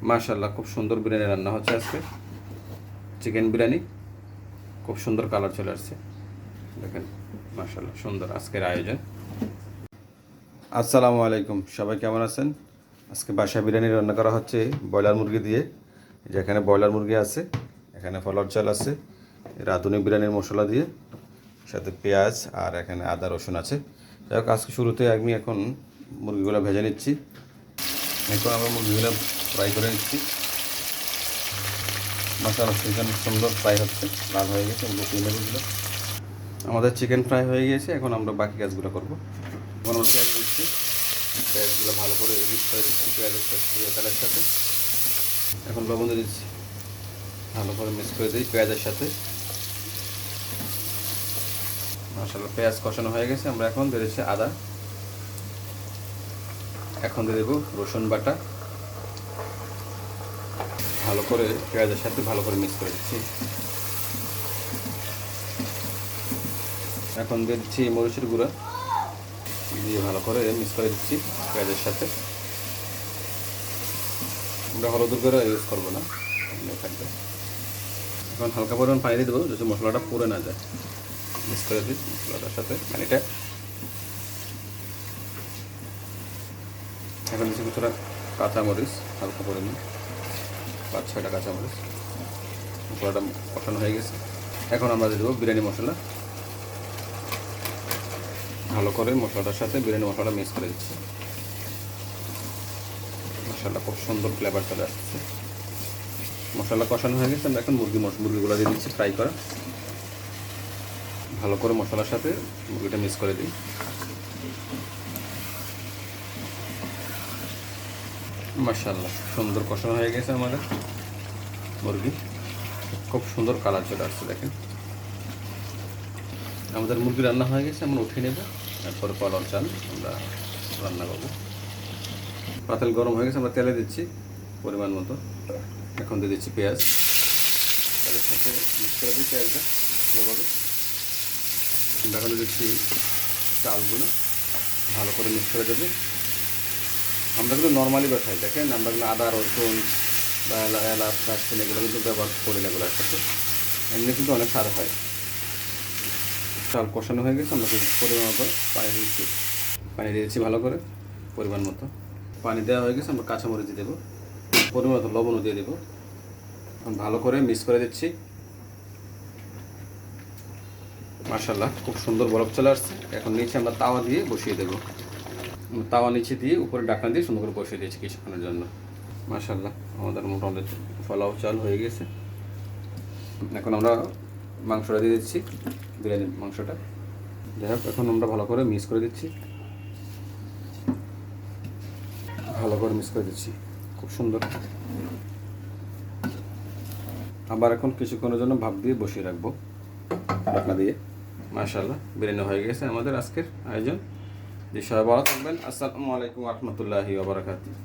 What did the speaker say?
মাশাআল্লাহ, খুব সুন্দর বিরিয়ানি রান্না হচ্ছে আজকে। চিকেন বিরিয়ানি, খুব সুন্দর কালার চলে আসছে দেখেন। মাশাআল্লাহ, সুন্দর আজকের আয়োজন। আসসালামু আলাইকুম, সবাই কেমন আছেন? আজকে বাসায় বিরিয়ানি রান্না করা হচ্ছে ব্রয়লার মুরগি দিয়ে। যেখানে ব্রয়লার মুরগি আছে, এখানে ফলার চাল আছে, রাঁধুনি বিরিয়ানির মশলা দিয়ে, সাথে পেঁয়াজ আর এখানে আদা রসুন আছে। যাই হোক, আজকে শুরুতে আমি এখন মুরগিগুলো ভেজে নিচ্ছি। এখন আমরা মুরগিগুলো ফ্রাই করে নিচ্ছি। মাশাআল্লাহ, চিকেন সুন্দর ফ্রাই হচ্ছে, লাল হয়ে গেছে। মুরগিগুলো আমাদের চিকেন ফ্রাই হয়ে গিয়েছে। এখন আমরা বাকি কাজগুলো করব। এখন আমরা পেঁয়াজ দিচ্ছি, পেঁয়াজগুলো ভালো করে মিক্স করে দিচ্ছি পেঁয়াজের সাথে, তেলের সাথে। এখন লবণ দিয়ে দিচ্ছি, ভালো করে মিক্স করে দিই পেঁয়াজের সাথে। মাশাআল্লাহ, পেঁয়াজ কষানো হয়ে গেছে। আমরা এখন দিয়ে দিচ্ছি আদা, এখন দিয়ে দেবো রসুন বাটা। ভালো করে পেঁয়াজের সাথে ভালো করে মিক্স করে দিচ্ছি। এখন দিয়ে দিচ্ছি মরিচের গুঁড়া, দিয়ে ভালো করে মিক্স করে দিচ্ছি পেঁয়াজের সাথে। আমরা হলুদের গুঁড়া ইউজ করবো না, থাকবে। এখন হালকা পরিমাণ পানি দিয়ে দেবো, যাতে মশলাটা পুড়ে না যায়। মিক্স করে দিই মশলাটার সাথে পানিটা। এখন দিচ্ছি কিছুটা কাঁচামরিচ, হালকা পরিমাণ 5-6টা কাঁচামরিচ। মশলাটা কষানো হয়ে গেছে। এখন আমরা দিয়ে দেবো বিরিয়ানি মশলা। ভালো করে মশলাটার সাথে বিরিয়ানি মশলাটা মিক্স করে দিচ্ছি। মশলা খুব সুন্দর ফ্লেভার চলে আসছে। মশলা কষানো হয়ে গেছে। আমরা এখন মুরগিগুলো দিয়ে দিচ্ছি ফ্রাই করা। ভালো করে মশলার সাথে মুরগিটা মিক্স করে দিই। মাশাআল্লাহ, সুন্দর কষানো হয়ে গেছে আমাদের মুরগি। খুব সুন্দর কালার চলে আসছে দেখেন। আমাদের মুরগি রান্না হয়ে গেছে। আমরা উঠিয়ে নেব, তারপরে পোলাও চাল আমরা রান্না করবো। পাতিল গরম হয়ে গেছে। আমরা তেলে দিচ্ছি পরিমাণ মতো। এখন দিয়ে দিচ্ছি পেঁয়াজ, তেলের সাথে মিক্স করে দিই পেঁয়াজটা ভালোভাবে। এখন দিচ্ছি চালগুলো, ভালো করে মিক্স করে দেবে। আমরা কিন্তু নর্মালি খাই দেখেন, আমরা কিন্তু আদা রসুন বা এলাচ দারচিনি এগুলো কিন্তু ব্যবহার করি না এগুলোর সাথে। এমনি কিন্তু অনেক স্বাদ হয়। চাল কষানো হয়ে গেছে। আমরা পরিমাণ মতো পানি দিচ্ছি, পানি দিয়েছি ভালো করে পরিমাণ মতো। পানি দেওয়া হয়ে গেছে। আমরা কাঁচামরিচ দিয়ে দেবো, পরিমাণ মতো লবণও দিয়ে দেবো। ভালো করে মিক্স করে দিচ্ছি। মাশাআল্লাহ, খুব সুন্দর বরফ চলে আসছে। এখন নিচে আমরা তাওয়া দিয়ে বসিয়ে দেবো। তাওয়া নিচে দিয়ে উপরে ঢাকনা দিয়ে সুন্দর করে বসিয়ে দিয়েছি কিছুক্ষণের জন্য। মাশাআল্লাহ, আমাদের মোটামুটি পোলাও চাল হয়ে গেছে। এখন আমরা মাংসটা দিয়ে দিচ্ছি, বিরিয়ানির মাংসটা। যাই হোক, এখন আমরা ভালো করে মিক্স করে দিচ্ছি, ভালো করে মিক্স করে দিচ্ছি। খুব সুন্দর। আবার এখন কিছুক্ষণের জন্য ভাপ দিয়ে বসিয়ে রাখবো ঢাকনা দিয়ে। মাশাআল্লাহ, বিরিয়ানি হয়ে গেছে আমাদের আজকের আয়োজন। যে সবাই ভালো থাকবেন। আসসালামু আলাইকুম ওয়া রাহমাতুল্লাহি ওয়া বারাকাতুহু।